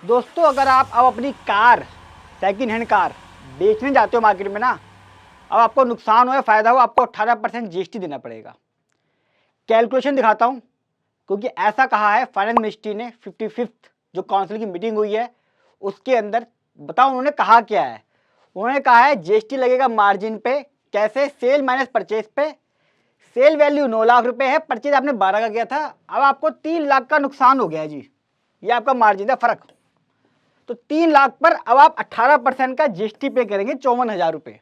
दोस्तों अगर आप अब अपनी कार सेकंड हैंड कार बेचने जाते हो मार्केट में ना, अब आपको नुकसान हो या फ़ायदा हो, आपको 18% जीएसटी देना पड़ेगा। कैलकुलेशन दिखाता हूँ, क्योंकि ऐसा कहा है फाइनेंस मिनिस्ट्री ने 55th जो काउंसिल की मीटिंग हुई है उसके अंदर। बताओ उन्होंने कहा क्या है। उन्होंने कहा है जीएसटी लगेगा मार्जिन पे। कैसे? सेल माइनस परचेज पे। सेल वैल्यू 9 लाख रुपए है, परचेज आपने 12 का किया था, अब आपको 3 लाख का नुकसान हो गया जी। ये आपका मार्जिन है फर्क। तो 3 लाख पर अब आप 18% का जीएसटी पे करेंगे 54,000 रुपये।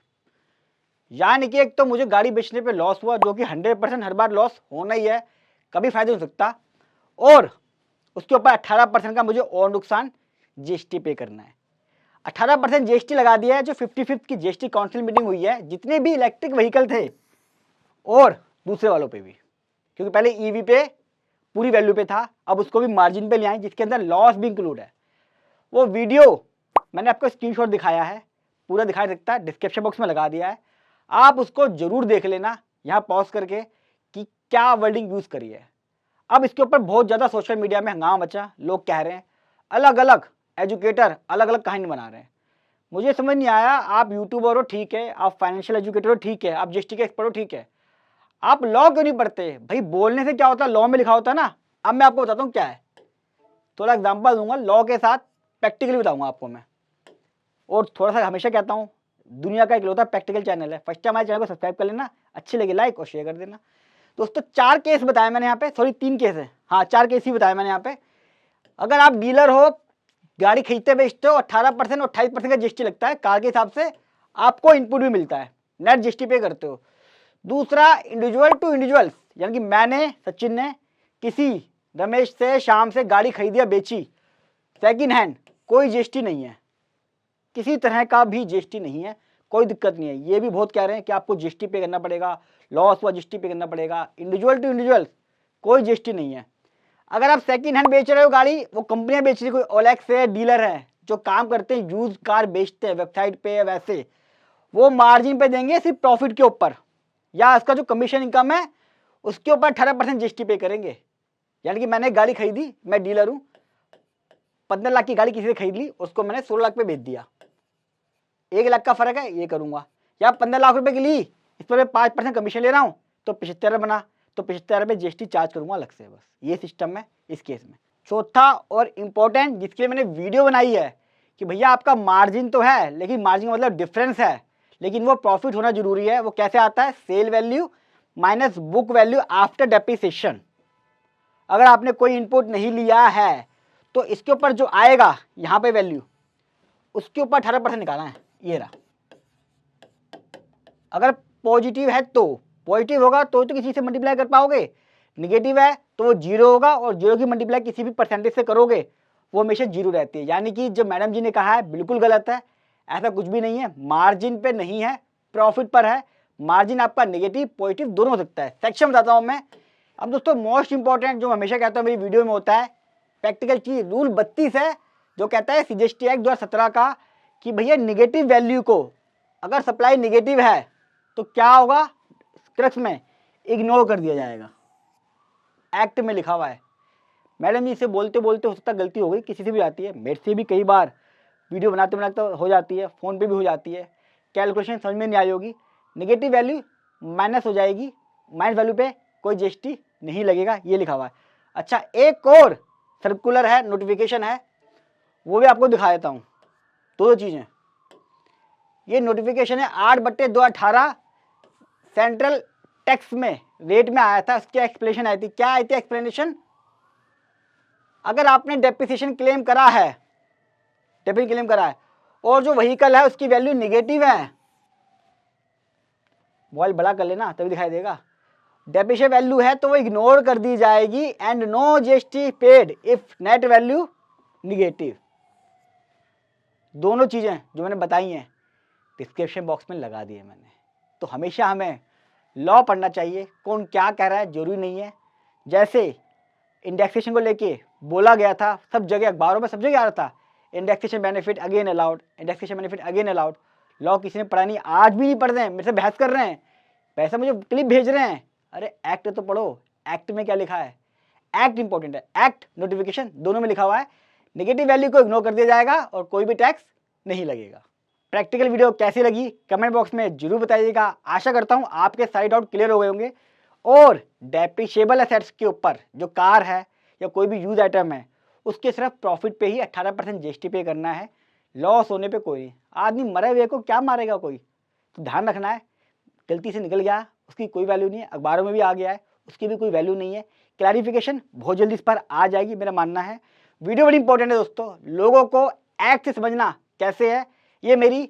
यानी कि एक तो मुझे गाड़ी बेचने पे लॉस हुआ, जो कि 100% हर बार लॉस होना ही है, कभी फायदा नहीं हो सकता, और उसके ऊपर 18% का मुझे और नुकसान जीएसटी पे करना है। 18% जीएसटी लगा दिया है। जो 55th की जीएसटी काउंसिल मीटिंग हुई है, जितने भी इलेक्ट्रिक व्हीकल थे और दूसरे वालों पे भी, क्योंकि पहले ईवी पे पूरी वैल्यू पे था, अब उसको भी मार्जिन पे ले आए जिसके अंदर लॉस भी इंक्लूड है। वो वीडियो मैंने आपको स्क्रीनशॉट दिखाया है, पूरा दिखाई सकता है, डिस्क्रिप्शन बॉक्स में लगा दिया है, आप उसको जरूर देख लेना यहाँ पॉज करके कि क्या वर्डिंग यूज करी है। अब इसके ऊपर बहुत ज़्यादा सोशल मीडिया में हंगामा मचा, लोग कह रहे हैं, अलग अलग एजुकेटर अलग अलग कहानी बना रहे हैं। मुझे समझ नहीं आया, आप यूट्यूबर हो ठीक है, आप फाइनेंशियल एजुकेटर हो ठीक है, आप जीएसटी के एक्सपर्ट हो ठीक है, आप लॉ क्यों नहीं पढ़ते भाई? बोलने से क्या होता है, लॉ में लिखा होता है ना। अब मैं आपको बताता हूँ क्या है, थोड़ा एग्जांपल दूंगा लॉ के साथ, प्रैक्टिकली बताऊंगा आपको मैं। और थोड़ा सा हमेशा कहता हूँ, दुनिया का इकलौता प्रैक्टिकल चैनल है, फर्स्ट टाइम हमारे चैनल को सब्सक्राइब कर लेना, अच्छी लगी लाइक और शेयर कर देना। दोस्तों 4 केस बताए मैंने यहाँ पे, सॉरी 3 केस है, हाँ 4 केस ही बताए मैंने यहाँ पे। अगर आप डीलर हो, गाड़ी खरीदते बेचते हो, 18% और 28% का जीएसटी लगता है कार के हिसाब से, आपको इनपुट भी मिलता है, नेट जीएसटी पे करते हो। दूसरा, इंडिविजुअल टू इंडिविजुअल, यानी कि मैंने, सचिन ने किसी रमेश से शाम से गाड़ी खरीदी या बेची सेकंड हैंड, कोई जीएसटी नहीं है, किसी तरह का भी जीएसटी नहीं है, कोई दिक्कत नहीं है। ये भी बहुत कह रहे हैं कि आपको जीएसटी पे करना पड़ेगा, लॉस हुआ जीएसटी पे करना पड़ेगा। इंडिविजुअल टू इंडिविजुअल कोई जीएसटी नहीं है। अगर आप सेकंड हैंड बेच रहे हो गाड़ी, वो कंपनियां बेच रही, कोई ओलेक्स है, डीलर है जो काम करते हैं, यूज कार बेचते हैं वेबसाइट पे, वैसे वो मार्जिन पे देंगे सिर्फ प्रॉफिट के ऊपर, या इसका जो कमीशन इनकम है उसके ऊपर 18% जीएसटी पे करेंगे। यानी कि मैंने गाड़ी खरीदी, मैं डीलर हूँ, 15 लाख की गाड़ी किसी से खरीद ली, उसको मैंने 16 लाख पे बेच दिया, 1 लाख का फर्क है, ये करूंगा। या 15 लाख रुपए की ली, इस पर मैं 5% कमीशन ले रहा हूँ, तो 75 बना, तो 75 पे जीएसटी चार्ज करूंगा अलग से, बस ये सिस्टम है इस केस में। चौथा और इंपॉर्टेंट, जिसके लिए मैंने वीडियो बनाई है, कि भैया आपका मार्जिन तो है, लेकिन मार्जिन का मतलब डिफरेंस है, लेकिन वो प्रॉफिट होना जरूरी है। वो कैसे आता है? Sale value minus book value after depreciation. अगर आपने कोई इनपुट नहीं लिया है तो इसके ऊपर जो आएगा यहाँ पे वैल्यू, उसके ऊपर 18% निकालना है, ये रहा। अगर पॉजिटिव है तो पॉजिटिव होगा तो किसी से मल्टीप्लाई कर पाओगे, निगेटिव है तो वो जीरो होगा, और जीरो की मल्टीप्लाई किसी भी परसेंटेज से करोगे वो हमेशा जीरो रहती है। यानी कि जो मैडम जी ने कहा है बिल्कुल गलत है, ऐसा कुछ भी नहीं है। मार्जिन पे नहीं है, प्रॉफिट पर है। मार्जिन आपका नेगेटिव पॉजिटिव दोनों हो सकता है। सेक्शन बताता हूँ मैं। अब दोस्तों मोस्ट इंपॉर्टेंट जो हमेशा कहता हूँ मेरी वीडियो में होता है, प्रैक्टिकल चीज, रूल 32 है जो कहता है सीजीएसटी एक्ट 2017 का, कि भैया निगेटिव वैल्यू को अगर सप्लाई निगेटिव है तो क्या होगा, क्रक्स में इग्नोर कर दिया जाएगा। एक्ट में लिखा हुआ है। मैडम जी से बोलते बोलते हो सकता गलती हो गई, किसी से भी आती है, मेरे से भी कई बार वीडियो बनाते बनाते हो जाती है, फ़ोन पे भी हो जाती है, कैलकुलेशन समझ में नहीं आई होगी, निगेटिव वैल्यू माइनस हो जाएगी, माइनस वैल्यू पे कोई जीएसटी नहीं लगेगा, ये लिखा हुआ है। अच्छा, एक और सर्कुलर है, नोटिफिकेशन है, वो भी आपको दिखा देता हूँ। दो चीज़ें, ये नोटिफिकेशन है 8/2018 सेंट्रल टैक्स में रेट में आया था, उसकी एक्सप्लेनेशन आई थी। क्या आई थी एक्सप्लेनेशन? अगर आपने डेप्रिसिएशन क्लेम करा है, डेप्रिसिएशन क्लेम करा है, और जो व्हीकल है उसकी वैल्यू निगेटिव है, वॉल बड़ा कर लेना तभी दिखाई देगा, डेप्रिसिएशन वैल्यू है तो वो इग्नोर कर दी जाएगी, and no GST paid if net value negative. दोनों चीजें जो मैंने बताई हैं डिस्क्रिप्शन बॉक्स में लगा दी है मैंने। तो हमेशा हमें लॉ पढ़ना चाहिए, कौन क्या कह रहा है जरूरी नहीं है। जैसे इंडेक्सेशन को लेके बोला गया था, सब जगह अखबारों में सब जगह आ रहा था, indexation benefit again allowed, indexation benefit again allowed. Law किसी ने पढ़ा नहीं, आज भी नहीं पढ़ रहे हैं, मेरे से बहस कर रहे हैं, पैसा मुझे क्लिप भेज रहे हैं। अरे एक्ट तो पढ़ो, एक्ट में क्या लिखा है, एक्ट इंपॉर्टेंट है, एक्ट नोटिफिकेशन दोनों में लिखा हुआ है। नेगेटिव वैल्यू को इग्नोर कर दिया जाएगा और कोई भी टैक्स नहीं लगेगा। प्रैक्टिकल वीडियो कैसी लगी कमेंट बॉक्स में जरूर बताइएगा। आशा करता हूँ आपके सारे डाउट क्लियर हो गए होंगे। और डेप्रिशिएबल एसेट्स के ऊपर जो कार है या कोई भी यूज आइटम है उसके सिर्फ प्रॉफिट पे ही 18% जीएसटी पे करना है, लॉस होने पे कोई नहीं। आदमी मरे हुए को क्या मारेगा कोई, तो ध्यान रखना है। गलती से निकल गया उसकी कोई वैल्यू नहीं है, अखबारों में भी आ गया है उसकी भी कोई वैल्यू नहीं है। क्लैरिफिकेशन बहुत जल्दी इस पर आ जाएगी, मेरा मानना है। वीडियो बड़ी इंपॉर्टेंट है दोस्तों, लोगों को एक्ट से समझना कैसे है ये मेरी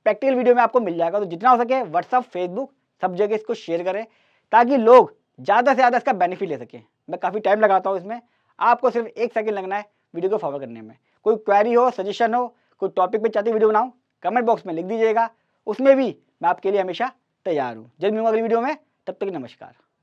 प्रैक्टिकल वीडियो में आपको मिल जाएगा। तो जितना हो सके व्हाट्सअप, फेसबुक सब जगह इसको शेयर करें ताकि लोग ज़्यादा से ज़्यादा इसका बेनिफिट ले सकें। मैं काफ़ी टाइम लगाता हूँ इसमें, आपको सिर्फ 1 सेकंड लगना है वीडियो को फॉलो करने में। कोई क्वेरी हो, सजेशन हो, कोई टॉपिक पे चाहते वीडियो बनाऊँ, कमेंट बॉक्स में लिख दीजिएगा, उसमें भी मैं आपके लिए हमेशा तैयार हूँ। जल्द मिलूंगा अगली वीडियो में, तब तक नमस्कार।